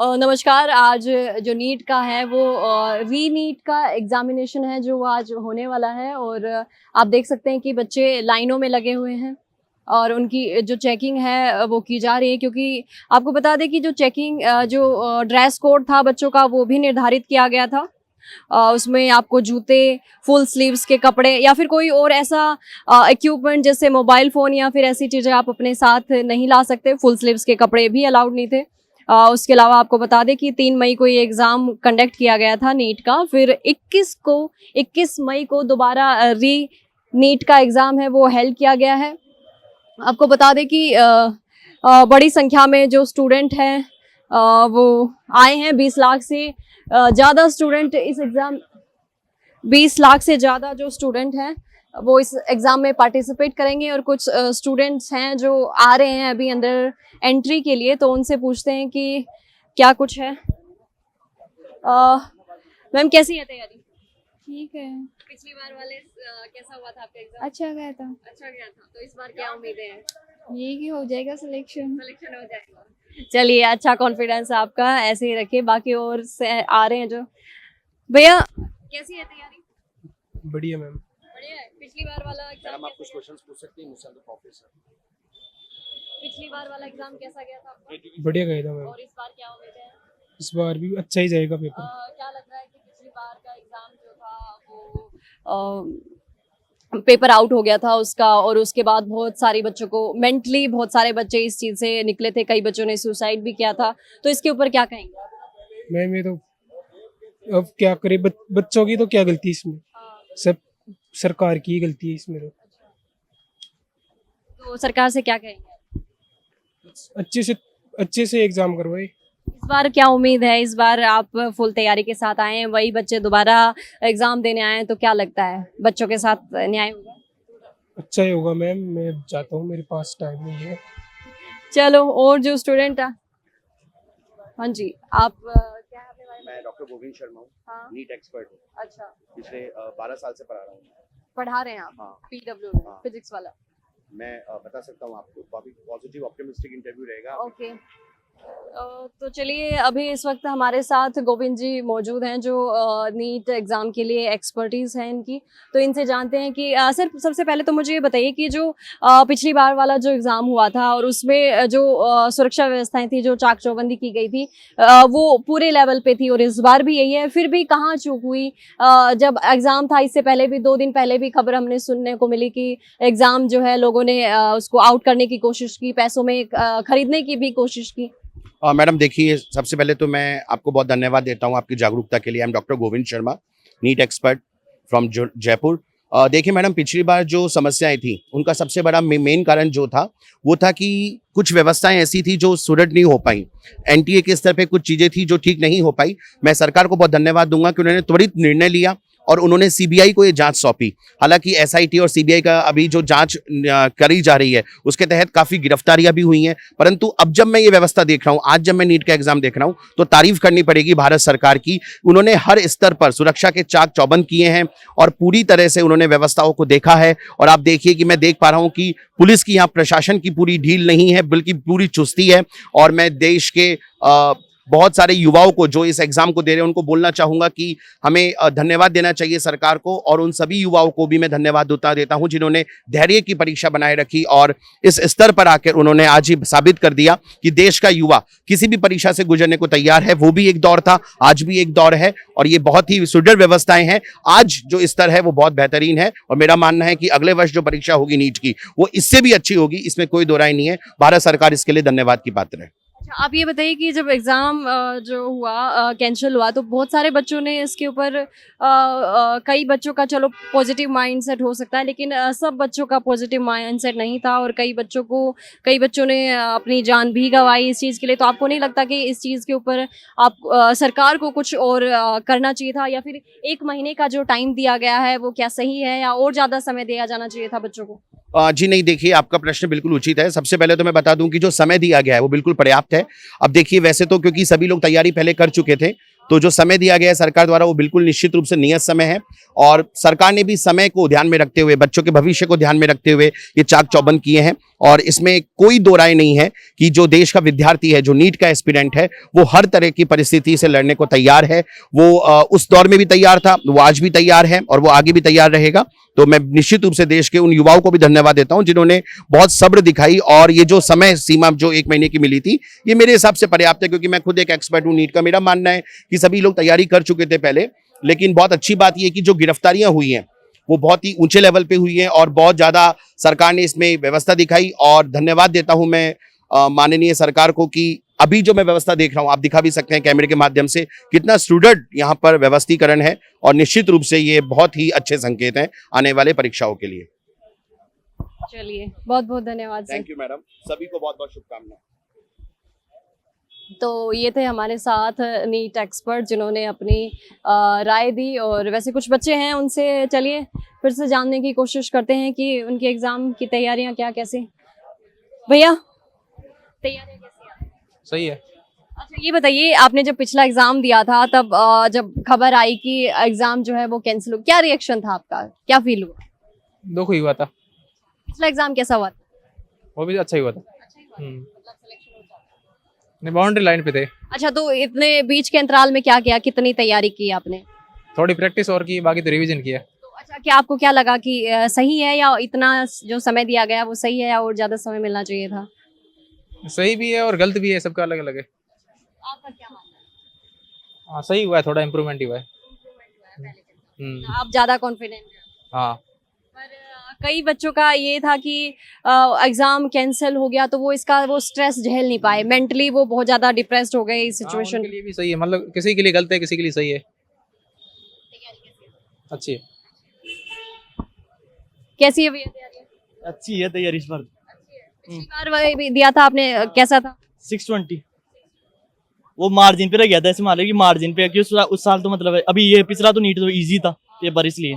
नमस्कार। आज जो नीट का है वो री नीट का एग्जामिनेशन है जो आज होने वाला है और आप देख सकते हैं कि बच्चे लाइनों में लगे हुए हैं और उनकी जो चेकिंग है वो की जा रही है, क्योंकि आपको बता दें कि जो चेकिंग जो ड्रेस कोड था बच्चों का वो भी निर्धारित किया गया था। उसमें आपको जूते, फुल स्लीव्स के कपड़े या फिर कोई और ऐसा इक्विपमेंट जैसे मोबाइल फ़ोन या फिर ऐसी चीज़ें आप अपने साथ नहीं ला सकते। फुल स्लीव्स के कपड़े भी अलाउड नहीं थे। उसके अलावा आपको बता दें कि 3 मई को ये एग्ज़ाम कंडक्ट किया गया था नीट का। फिर 21 मई को दोबारा री नीट का एग्ज़ाम है वो हेल्ड किया गया है। आपको बता दें कि बड़ी संख्या में जो स्टूडेंट हैं वो आए हैं। 20 लाख से ज़्यादा स्टूडेंट इस एग्ज़ाम 20 लाख से ज़्यादा जो स्टूडेंट हैं वो इस एग्ज़ाम में पार्टिसिपेट करेंगे और कुछ स्टूडेंट्स हैं जो आ रहे हैं अभी अंदर एंट्री के लिए, तो उनसे पूछते हैं कि क्या कुछ है। मैम कैसी है तैयारी? ठीक है। पिछली बार वाले कैसा हुआ था आपका एग्ज़ाम? अच्छा गया था। अच्छा गया था, तो इस बार क्या उम्मीदें हैं? ये कि हो जाएगा सिलेक्शन। सिलेक्शन हो जाएगा। चलिए, अच्छा कॉन्फिडेंस है आपका, ऐसे ही रखिए। बाकी और से आ रहे हैं जो भैया, कैसी है तैयारी? बढ़िया मैम। बढ़िया है। पिछली बार वाला एग्जाम मैडम आप कुछ कैसा गया? क्वेश्चंस पूछ सकती हैं मुझसे तो प्रोफेसर। पिछली बार वाला एग्जाम कैसा गया था आपका? बढ़िया गया था मैम। और इस बार क्या उम्मीद है? इस बार भी अच्छा ही जाएगा पेपर। क्या लग रहा है कि पिछली बार का एग्जाम जो था वो पेपर आउट हो गया था उसका, और उसके बाद बहुत सारे बच्चों को मेंटली बहुत सारे बच्चे इस चीज़ से निकले थे। कई बच्चों ने सुसाइड भी किया था, तो इसके ऊपर क्या कहेंगे? मैम ये तो अब क्या करे, बच्चों की तो क्या गलती है इसमें, सब सरकार की ही गलती है इसमें। तो सरकार से क्या कहेंगे? अच्छे से एग्जाम करवाए। इस बार क्या उम्मीद है? इस बार आप फुल तैयारी के साथ आए हैं, वही बच्चे दोबारा एग्जाम देने आए हैं, तो क्या लगता है बच्चों के साथ न्याय होगा? अच्छा ही होगा मैम, मैं जाता हूँ, मेरे पास टाइम नहीं है। चलो, और जो स्टूडेंट है, हाँ जी, आप क्या है अपने बारे में? मैं डॉक्टर गोविंद शर्मा हूँ, हाँ, नीट एक्सपर्ट हूँ। अच्छा, पिछले 12 साल से पढ़ा रहा हूँ। पढ़ा रहे हैं आप? हाँ। PW में, हाँ। फिजिक्स वाला। मैं बता सकता हूँ आपको, काफी पॉजिटिव ऑप्टिमिस्टिक इंटरव्यू रहेगा। ओके। तो चलिए, अभी इस वक्त हमारे साथ गोविंद जी मौजूद हैं जो नीट एग्ज़ाम के लिए एक्सपर्टीज़ हैं इनकी, तो इनसे जानते हैं कि सर सबसे पहले तो मुझे ये बताइए कि जो पिछली बार वाला जो एग्ज़ाम हुआ था और उसमें जो सुरक्षा व्यवस्थाएं थी, जो चाक चौबंदी की गई थी, वो पूरे लेवल पे थी और इस बार भी यही है, फिर भी कहाँ चूक हुई? जब एग्ज़ाम था इससे पहले भी 2 दिन पहले भी खबर हमने सुनने को मिली कि एग्ज़ाम जो है लोगों ने उसको आउट करने की कोशिश की, पैसों में खरीदने की भी कोशिश की। मैडम देखिए, सबसे पहले तो मैं आपको बहुत धन्यवाद देता हूँ आपकी जागरूकता के लिए। I am doctor Govind Sharma, NEET expert from Jaipur. देखिए मैडम, पिछली बार जो समस्याएं थी उनका सबसे बड़ा मेन कारण जो था वो था कि कुछ व्यवस्थाएं ऐसी थी जो सुदृढ़ नहीं हो पाई। एनटीए के स्तर पे कुछ चीज़ें थी जो ठीक नहीं हो पाई। मैं सरकार को बहुत धन्यवाद दूंगा कि उन्होंने त्वरित निर्णय लिया और उन्होंने सीबीआई को ये जांच सौंपी। हालांकि एसआईटी और सीबीआई का अभी जो जांच करी जा रही है उसके तहत काफ़ी गिरफ्तारियां भी हुई हैं, परंतु अब जब मैं ये व्यवस्था देख रहा हूँ, आज जब मैं नीट का एग्जाम देख रहा हूँ, तो तारीफ करनी पड़ेगी भारत सरकार की। उन्होंने हर स्तर पर सुरक्षा के चाक चौबंद किए हैं और पूरी तरह से उन्होंने व्यवस्थाओं को देखा है। और आप देखिए कि मैं देख पा रहा हूँ कि पुलिस की यहाँ प्रशासन की पूरी ढील नहीं है, बल्कि पूरी चुस्ती है। और मैं देश के बहुत सारे युवाओं को जो इस एग्जाम को दे रहे हैं उनको बोलना चाहूंगा कि हमें धन्यवाद देना चाहिए सरकार को, और उन सभी युवाओं को भी मैं धन्यवाद देता हूं जिन्होंने धैर्य की परीक्षा बनाए रखी और इस स्तर पर आकर उन्होंने आज ही साबित कर दिया कि देश का युवा किसी भी परीक्षा से गुजरने को तैयार है। वो भी एक दौर था, आज भी एक दौर है, और ये बहुत ही सुदृढ़ व्यवस्थाएं हैं। आज जो स्तर है वो बहुत बेहतरीन है और मेरा मानना है कि अगले वर्ष जो परीक्षा होगी नीट की वो इससे भी अच्छी होगी, इसमें कोई दो राय नहीं है। भारत सरकार इसके लिए धन्यवाद की पात्र है। अच्छा, आप ये बताइए कि जब एग्ज़ाम जो हुआ कैंसिल हुआ, तो बहुत सारे बच्चों ने इसके ऊपर कई बच्चों का चलो पॉजिटिव माइंडसेट हो सकता है, लेकिन सब बच्चों का पॉजिटिव माइंडसेट नहीं था और कई बच्चों ने अपनी जान भी गंवाई इस चीज़ के लिए। तो आपको नहीं लगता कि इस चीज़ के ऊपर आप सरकार को कुछ और करना चाहिए था, या फिर 1 महीने का जो टाइम दिया गया है वो क्या सही है, या और ज़्यादा समय दिया जाना चाहिए था बच्चों को? जी नहीं, देखिए आपका प्रश्न बिल्कुल उचित है। सबसे पहले तो मैं बता दूं कि जो समय दिया गया है वो बिल्कुल पर्याप्त है। अब देखिए, वैसे तो क्योंकि सभी लोग तैयारी पहले कर चुके थे, तो जो समय दिया गया है सरकार द्वारा वो बिल्कुल निश्चित रूप से नियत समय है, और सरकार ने भी समय को ध्यान में रखते हुए, बच्चों के भविष्य को ध्यान में रखते हुए ये चाक चौबंद किए हैं। और इसमें कोई दो राय नहीं है कि जो देश का विद्यार्थी है, जो नीट का एस्पिरेंट है, वो हर तरह की परिस्थिति से लड़ने को तैयार है। वो उस दौर में भी तैयार था, वो आज भी तैयार है और वो आगे भी तैयार रहेगा। तो मैं निश्चित रूप से देश के उन युवाओं को भी धन्यवाद देता हूं जिन्होंने बहुत सब्र दिखाई, और ये जो समय सीमा जो 1 महीने की मिली थी, ये मेरे हिसाब से पर्याप्त है, क्योंकि मैं खुद एक एक्सपर्ट हूं नीट का। मेरा मानना है कि सभी लोग तैयारी कर चुके थे पहले, लेकिन बहुत अच्छी बात यह कि जो गिरफ्तारियां हुई हैं वो बहुत ही ऊंचे लेवल पे हुई हैं और बहुत ज्यादा सरकार ने इसमें व्यवस्था दिखाई। और धन्यवाद देता हूं मैं माननीय सरकार को कि अभी जो मैं व्यवस्था देख रहा हूं, आप दिखा भी सकते हैं कैमरे के माध्यम से, कितना स्टूडेंट यहाँ पर व्यवस्थीकरण है, और निश्चित रूप से ये बहुत ही अच्छे संकेत हैं आने वाले परीक्षाओं के लिए। चलिए, बहुत बहुत धन्यवाद सर। थैंक यू मैडम, सभी को बहुत बहुत शुभकामनाएं। तो ये थे हमारे साथ नीट एक्सपर्ट जिन्होंने अपनी राय दी। और वैसे कुछ बच्चे हैं, उनसे चलिए फिर से जानने की कोशिश करते हैं कि उनके एग्जाम की तैयारियां क्या कैसी। भैया, तैयारियां कैसी हैं? सही है। अच्छा, ये बताइए, आपने जब पिछला एग्जाम दिया था तब जब खबर आई कि एग्जाम जो है वो कैंसिल हो, क्या रिएक्शन था आपका, क्या फील हुआ? दुख ही हुआ था। पिछला एग्जाम कैसा हुआ था? वो भी अच्छा ही हुआ था। अच्छा ही हुआ था, हम्म। मतलब सिलेक्शन हो जाता। नहीं, बाउंड्री लाइन पे थे। अच्छा, तो इतने बीच के अंतराल में क्या किया, कितनी तैयारी की आपने? थोड़ी प्रैक्टिस और की, बाकी तो रिवीजन किया। तो अच्छा, क्या आपको क्या लगा कि सही है, या इतना जो समय दिया गया वो सही है, या और ज्यादा समय मिलना चाहिए था? सही भी है और गलत भी है, सबका अलग अलग है। आपका क्या मानना है? हाँ, सही हुआ है, थोड़ा इम्प्रूवमेंट ही हुआ है। आप ज्यादा कॉन्फिडेंट हैं? हाँ। पर कई बच्चों का ये था कि एग्जाम कैंसिल हो गया तो वो इसका वो स्ट्रेस झेल नहीं पाए, मेंटली वो बहुत ज्यादा डिप्रेस्ड हो गए इस हाँ, सिचुएशन। उनके लिए भी सही है, मतलब किसी के लिए गलत है, किसी के लिए सही है। अच्छी है। कैसी है भैया तैयारी? अच्छी है तैयारी इस बार। पिछली बार वही दिया था आपने, कैसा था? 620 वो मार्जिन पे रह गया था, ऐसे मान लो कि मार्जिन पे, कि उस साल तो मतलब अभी ये पिछला तो नीट तो इजी था पेपर, इसलिए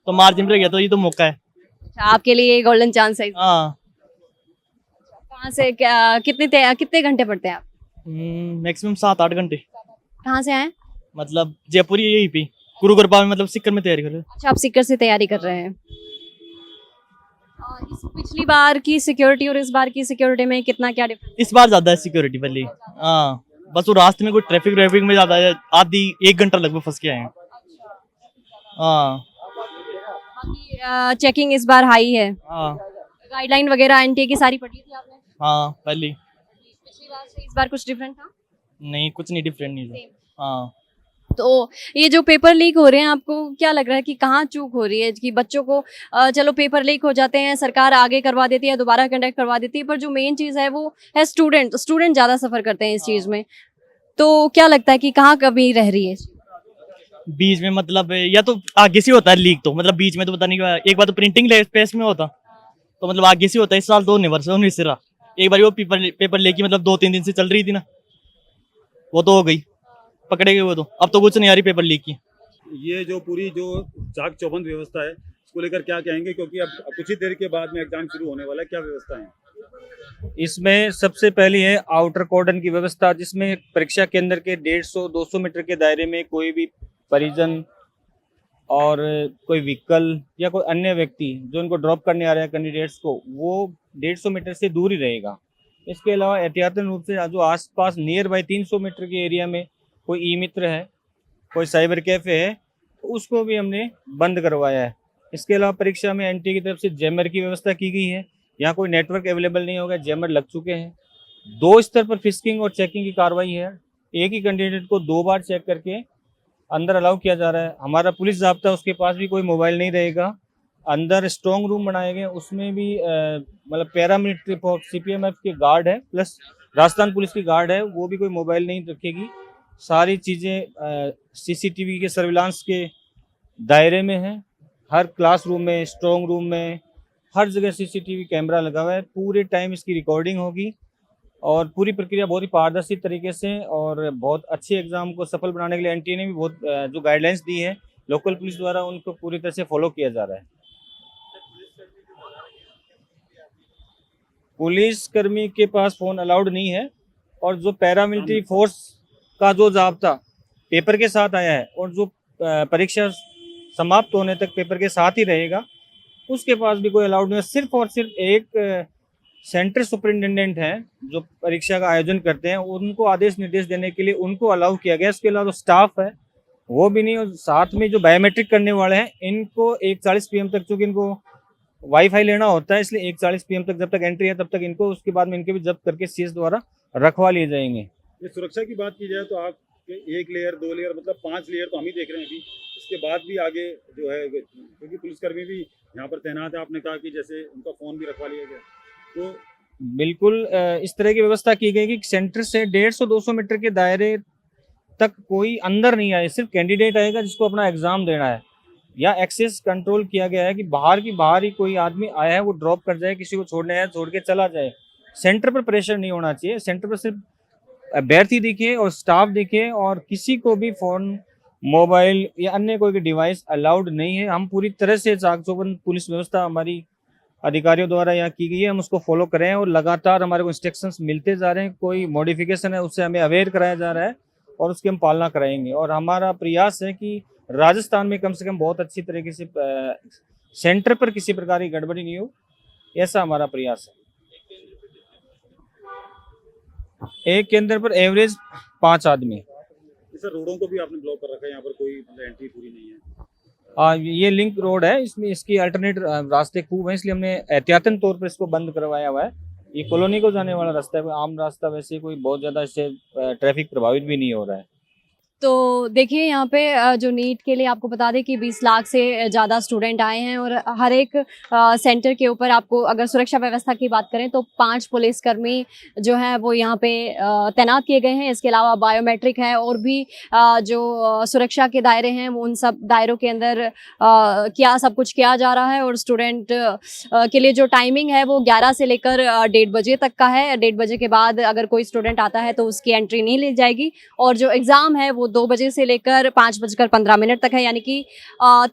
तो मार्जिन पे रह गया, तो ये तो मौका है। अच्छा, आपके लिए गोल्डन चांस है। हाँ। कहाँ से कितने घंटे पढ़ते हैं आप? मैक्सिमम 7-8 घंटे। कहाँ से आए? मतलब जयपुर यही पे गुरुकृपा में, मतलब सिक्कर में तैयारी कर रहे हैं। अच्छा, आप सीकर से तैयारी कर रहे हैं। और इस पिछली बार की सिक्योरिटी और इस बार की सिक्योरिटी में कितना क्या डिफरेंस? इस बार ज्यादा है सिक्योरिटी वाली। हाँ, बस वो रास्ते में कोई ट्रैफिक में ज्यादा है, आधी 1 घंटा लगभग फंस के आए हैं। हाँ। चेकिंग इस बार हाई है। हाँ। गाइडलाइन वगैरह एनटीए की सारी पढ़ी थी आपने? हाँ, पहली। पिछली बार से इस बार कुछ डिफरेंट था? नहीं, कुछ नहीं डिफरेंट नहीं था। हाँ। तो ये जो पेपर लीक हो रहे हैं, आपको क्या लग रहा है कि कहाँ चूक हो रही है कि बच्चों को चलो पेपर लीक हो जाते हैं, सरकार आगे करवा देती है, दोबारा कंडक्ट करवा देती है, पर जो मेन चीज़ है वो है स्टूडेंट ज़्यादा सफ़र करते हैं इस चीज़ में। तो क्या लगता है कि कहाँ कमी रह रही है? बीच में मतलब या तो आगे से होता है लीक, तो मतलब बीच में तो पता नहीं, एक बार तो प्रिंटिंग प्रेस में होता, तो मतलब आगे से होता है। इस साल तो नहीं से रहा। एक बार वो पेपर लेके मतलब 2-3 दिन से चल रही थी ना, वो तो हो गई, पकड़े गए वो तो। अब तो कुछ नहीं आ रही पेपर लीक की। ये जो पूरी जो चाक चौबंद व्यवस्था है, इसको लेकर क्या कहेंगे, क्योंकि अब कुछ ही देर के बाद में एग्जाम शुरू होने वाला है, क्या व्यवस्था है? इसमें सबसे पहली है आउटर कॉर्डन की व्यवस्था, जिसमें परीक्षा केंद्र के 150-200 मीटर के दायरे में कोई भी परिजन और कोई व्हीकल या कोई अन्य व्यक्ति जो इनको ड्रॉप करने आ रहे हैं कैंडिडेट्स को, वो 150 मीटर से दूर ही रहेगा। इसके अलावा एहतियातन रूप से जो आसपास नियर बाई 300 मीटर के एरिया में कोई ई मित्र है, कोई साइबर कैफे है, तो उसको भी हमने बंद करवाया है। इसके अलावा परीक्षा में एनटीए की तरफ से जैमर की व्यवस्था की गई है। यहाँ कोई नेटवर्क अवेलेबल नहीं होगा, जैमर लग चुके हैं। 2 स्तर पर फिस्किंग और चेकिंग की कार्रवाई है। एक ही कैंडिडेट को 2 बार चेक करके अंदर अलाउ किया जा रहा है। हमारा पुलिस ज़ाब्ता, उसके पास भी कोई मोबाइल नहीं रहेगा। अंदर स्ट्रॉन्ग रूम बनाए गए, उसमें भी मतलब पैरामिलिट्री फोर्स सीपीएमएफ के गार्ड है, प्लस राजस्थान पुलिस की गार्ड है, वो भी कोई मोबाइल नहीं रखेगी। सारी चीज़ें सीसीटीवी के सर्विलांस के दायरे में है। हर क्लासरूम में, स्ट्रॉन्ग रूम में, हर जगह सीसीटीवी कैमरा लगा हुआ है। पूरे टाइम इसकी रिकॉर्डिंग होगी और पूरी प्रक्रिया बहुत ही पारदर्शी तरीके से और बहुत अच्छे एग्जाम को सफल बनाने के लिए एनटीए ने भी बहुत जो गाइडलाइंस दी है लोकल पुलिस द्वारा, उनको पूरी तरह से फॉलो किया जा रहा है। पुलिस कर्मी के पास फ़ोन अलाउड नहीं है और जो पैरामिलिट्री फोर्स का जो ज़ाब्ता पेपर के साथ आया है और जो परीक्षा समाप्त होने तक पेपर के साथ ही रहेगा, उसके पास भी कोई अलाउड नहीं है। सिर्फ और सिर्फ एक सेंटर सुपरिटेंडेंट हैं जो परीक्षा का आयोजन करते हैं, उनको आदेश निर्देश देने के लिए उनको अलाउ किया गया। इसके अलावा जो स्टाफ है वो भी नहीं, और साथ में जो बायोमेट्रिक करने वाले हैं इनको 1:40 PM तक, चूँकि इनको वाईफाई लेना होता है, इसलिए 1:40 PM तक जब तक एंट्री है तब तक इनको, उसके बाद में इनके भी जब्त करके CS द्वारा रखवा लिए जाएंगे। ये सुरक्षा की बात की जाए तो आप 1 लेयर 2 लेयर मतलब 5 लेयर तो हम ही देख रहे हैं अभी, इसके बाद भी आगे जो है, क्योंकि पुलिसकर्मी भी यहाँ पर तैनात है, आपने कहा कि जैसे उनका फ़ोन भी रखवा लिया गया, तो बिल्कुल इस तरह की व्यवस्था की गई कि सेंटर से 150-200 मीटर के दायरे तक कोई अंदर नहीं आए, सिर्फ कैंडिडेट आएगा जिसको अपना एग्जाम देना है। या एक्सेस कंट्रोल किया गया है कि बाहर ही कोई आदमी आया है वो ड्रॉप कर जाए, किसी को छोड़ने आया छोड़ के चला जाए। सेंटर पर प्रेशर नहीं होना चाहिए, सेंटर पर सिर्फ अभ्यर्थी दिखे और स्टाफ दिखे, और किसी को भी फ़ोन, मोबाइल या अन्य कोई डिवाइस अलाउड नहीं है। हम पूरी तरह से चाक-चौबंद पुलिस व्यवस्था हमारी अधिकारियों द्वारा यहाँ की गई है, हम उसको फॉलो कर रहे हैं और लगातार हमारे को इंस्ट्रक्शंस मिलते जा रहे हैं। कोई मॉडिफिकेशन है उससे हमें अवेयर कराया जा रहा है और उसकी हम पालना कराएंगे। और हमारा प्रयास है कि राजस्थान में कम से कम बहुत अच्छी तरीके से सेंटर पर किसी प्रकार की गड़बड़ी नहीं हो, ऐसा हमारा प्रयास है। एक केंद्र पर एवरेज 5 आदमी। सर रोडों को भी आपने ब्लॉक कर रखा है, यहाँ पर कोई मतलब एंट्री पूरी नहीं है। ये लिंक रोड है, इसमें इसकी अल्टरनेट रास्ते खूब हैं, इसलिए हमने एहतियातन तौर पर इसको बंद करवाया हुआ है। ये कॉलोनी को जाने वाला रास्ता है, कोई आम रास्ता वैसे कोई बहुत ज़्यादा इससे ट्रैफिक प्रभावित भी नहीं हो रहा है। तो देखिए यहाँ पे जो नीट के लिए आपको बता दें कि 20 लाख से ज़्यादा स्टूडेंट आए हैं, और हर एक सेंटर के ऊपर आपको अगर सुरक्षा व्यवस्था की बात करें तो 5 पुलिसकर्मी जो हैं वो यहाँ पे तैनात किए गए हैं। इसके अलावा बायोमेट्रिक है, और भी जो सुरक्षा के दायरे हैं वो उन सब दायरों के अंदर क्या सब कुछ किया जा रहा है। और स्टूडेंट के लिए जो टाइमिंग है वो 11 से लेकर 1:30 बजे तक का है। 1:30 बजे के बाद अगर कोई स्टूडेंट आता है तो उसकी एंट्री नहीं ली जाएगी, और जो एग्ज़ाम है वो 2 बजे से लेकर 5:15 तक है, यानी कि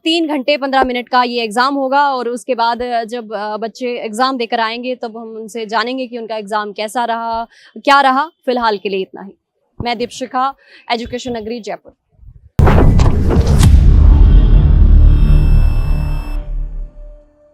3 घंटे 15 मिनट का ये एग्ज़ाम होगा। और उसके बाद जब बच्चे एग्ज़ाम देकर आएंगे तब हम उनसे जानेंगे कि उनका एग्ज़ाम कैसा रहा, क्या रहा। फिलहाल के लिए इतना ही। मैं दीपशिखा, एजुकेशन नगरी, जयपुर।